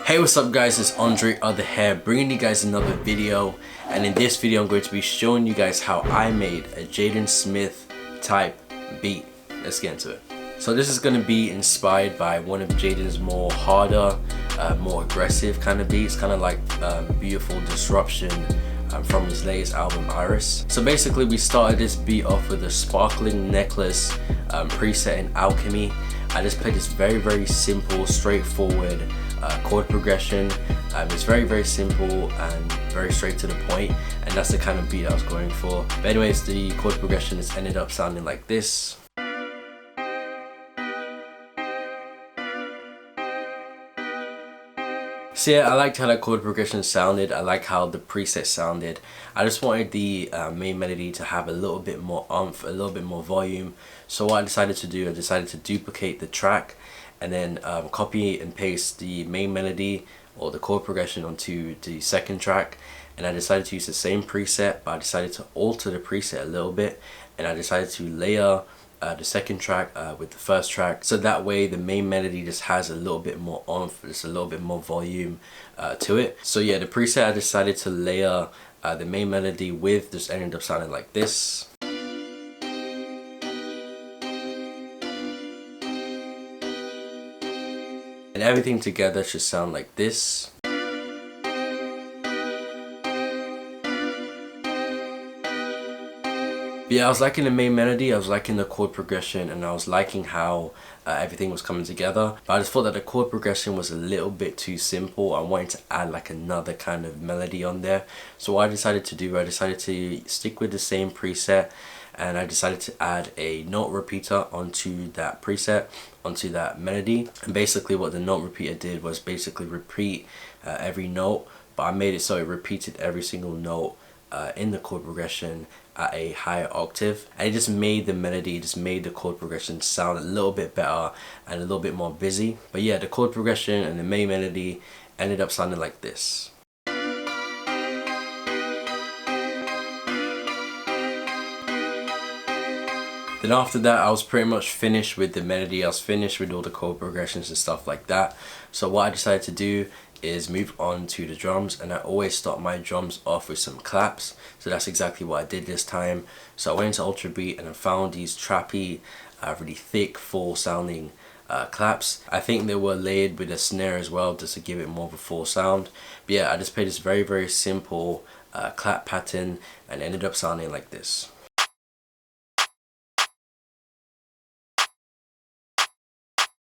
Hey, what's up guys, it's AndreOth here, bringing you guys another video. And in this video I'm going to be showing you guys how I made a Jaden Smith type beat. Let's get into it. So this is going to be inspired by one of Jaden's more harder, more aggressive kind of beats, kind of like Beautiful Disruption from his latest album Iris. So basically we started this beat off with a sparkling necklace preset in Alchemy. I just played this very simple, straightforward chord progression. It's very simple and very straight to the point, and that's the kind of beat I was going for. But anyways, the chord progression has ended up sounding like this. So yeah, I liked how that chord progression sounded. I like how the preset sounded. I just wanted the main melody to have a little bit more oomph, a little bit more volume. So what I decided to do, I decided to duplicate the track and then copy and paste the main melody or the chord progression onto the second track. And I decided to use the same preset, but I decided to alter the preset a little bit, and I decided to layer the second track with the first track, so that way the main melody just has a little bit more oomph, just a little bit more volume to it. So yeah, the preset I decided to layer the main melody with just ended up sounding like this. And everything together should sound like this. But yeah, I was liking the main melody, I was liking the chord progression, and I was liking how everything was coming together. But I just thought that the chord progression was a little bit too simple. I wanted to add like another kind of melody on there. So what I decided to do, I decided to stick with the same preset, and I decided to add a note repeater onto that preset, onto that melody. And basically what the note repeater did was basically repeat every note, but I made it so it repeated every single note in the chord progression at a higher octave, and it just made the melody, just made the chord progression sound a little bit better and a little bit more busy. But yeah, the chord progression and the main melody ended up sounding like this. Then after that, I was pretty much finished with the melody, I was finished with all the chord progressions and stuff like that. So what I decided to do is move on to the drums, and I always start my drums off with some claps. So that's exactly what I did this time. So I went into Ultra Beat and I found these trappy, really thick, full sounding claps. I think they were layered with a snare as well, just to give it more of a full sound. But yeah, I just played this very simple clap pattern and ended up sounding like this.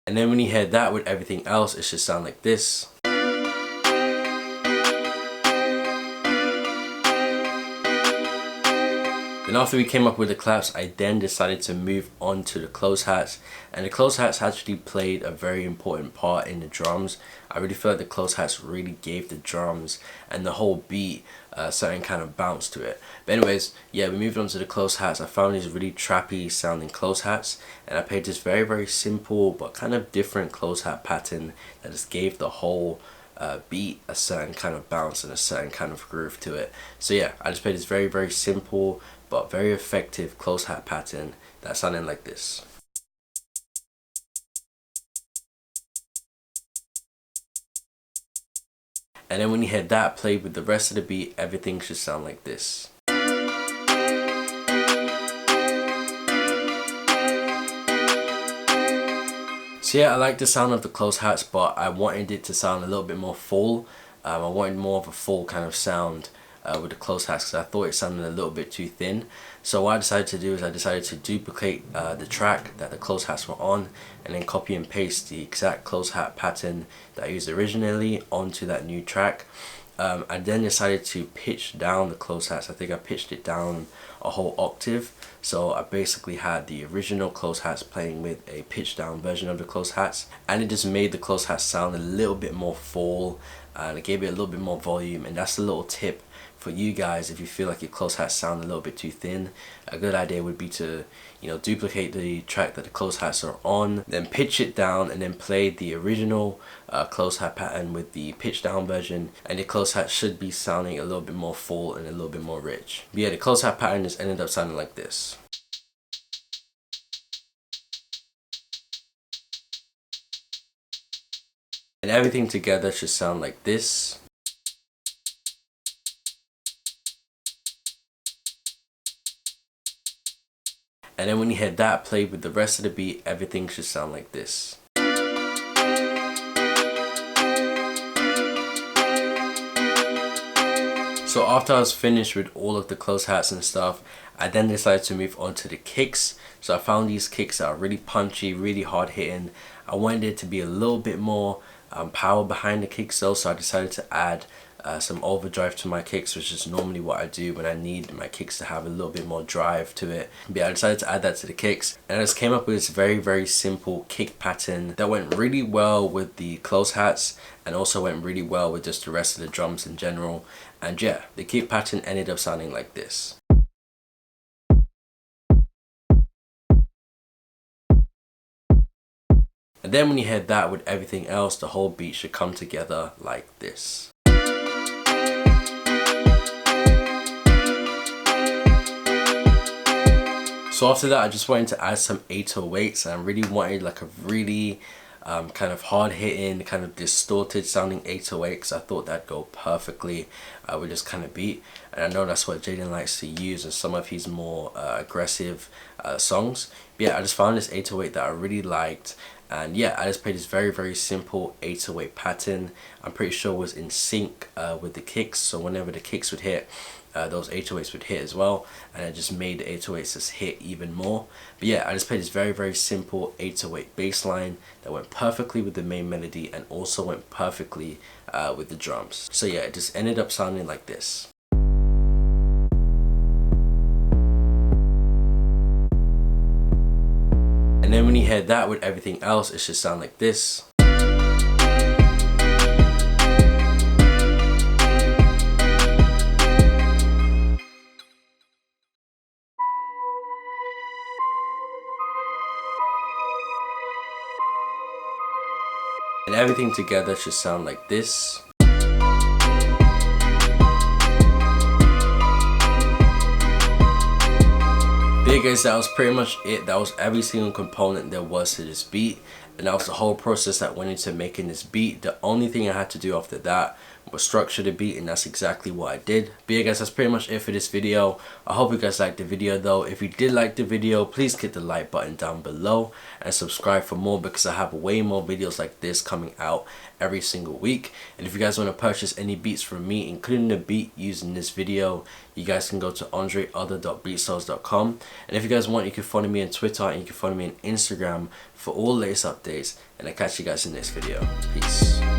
And then when you hear that with everything else, it should sound like this. Then after we came up with the claps, I then decided to move on to the close hats. And the close hats actually played a very important part in the drums. I really feel like the close hats really gave the drums and the whole beat a certain kind of bounce to it. But anyways, yeah, we moved on to the close hats. I found these really trappy sounding close hats, and I played this very simple but kind of different close hat pattern that just gave the whole beat a certain kind of bounce and a certain kind of groove to it. So yeah, I just played this very simple but very effective close hat pattern that sounded like this. And then when you hear that played with the rest of the beat, everything should sound like this. So yeah, I like the sound of the close hats, but I wanted it to sound a little bit more full. I wanted more of a full kind of sound with the close hats, because I thought it sounded a little bit too thin. So what I decided to do is I decided to duplicate the track that the close hats were on, and then copy and paste the exact close hat pattern that I used originally onto that new track. I then decided to pitch down the close hats. I think I pitched it down a whole octave. So I basically had the original close hats playing with a pitched down version of the close hats, and it just made the close hats sound a little bit more full, and it gave it a little bit more volume. And that's a little tip for you guys: if you feel like your close hats sound a little bit too thin, a good idea would be to, you know, duplicate the track that the close hats are on, then pitch it down, and then play the original close hat pattern with the pitch down version, and your close hat should be sounding a little bit more full and a little bit more rich. But yeah, the close hat pattern just ended up sounding like this. And everything together should sound like this. And then when you hear that played with the rest of the beat, everything should sound like this. So after I was finished with all of the close hats and stuff, I then decided to move on to the kicks. So I found these kicks that are really punchy, really hard hitting. I wanted it to be a little bit more power behind the kicks though, so I decided to add some overdrive to my kicks, which is normally what I do when I need my kicks to have a little bit more drive to it. But yeah, I decided to add that to the kicks, and I just came up with this very simple kick pattern that went really well with the close hats and also went really well with just the rest of the drums in general. And yeah, the kick pattern ended up sounding like this. And then when you hear that with everything else, the whole beat should come together like this. So after that, I just wanted to add some 808s, and I really wanted like a really kind of hard hitting, kind of distorted sounding 808, because I thought that'd go perfectly with this kind of beat. And I know that's what Jaden likes to use in some of his more aggressive songs. But yeah, I just found this 808 that I really liked. And yeah, I just played this very simple 808 pattern. I'm pretty sure it was in sync with the kicks, so whenever the kicks would hit, those 808s would hit as well, and it just made the 808s just hit even more. But yeah, I just played this very simple 808 bass line that went perfectly with the main melody and also went perfectly with the drums. So yeah, it just ended up sounding like this. And then when you hear that with everything else, it should sound like this. And everything together should sound like this. But yeah guys, that was pretty much it. That was every single component there was to this beat, and that was the whole process that went into making this beat. The only thing I had to do after that was structure the beat, and that's exactly what I did. But yeah guys, that's pretty much it for this video. I hope you guys liked the video though. If you did like the video, please hit the like button down below and subscribe for more, because I have way more videos like this coming out every single week. And if you guys want to purchase any beats from me, including the beat used in this video, you guys can go to andreother.beatsales.com. And if you guys want, you can follow me on Twitter and you can follow me on Instagram for all latest updates. And I'll catch you guys in the next video. Peace.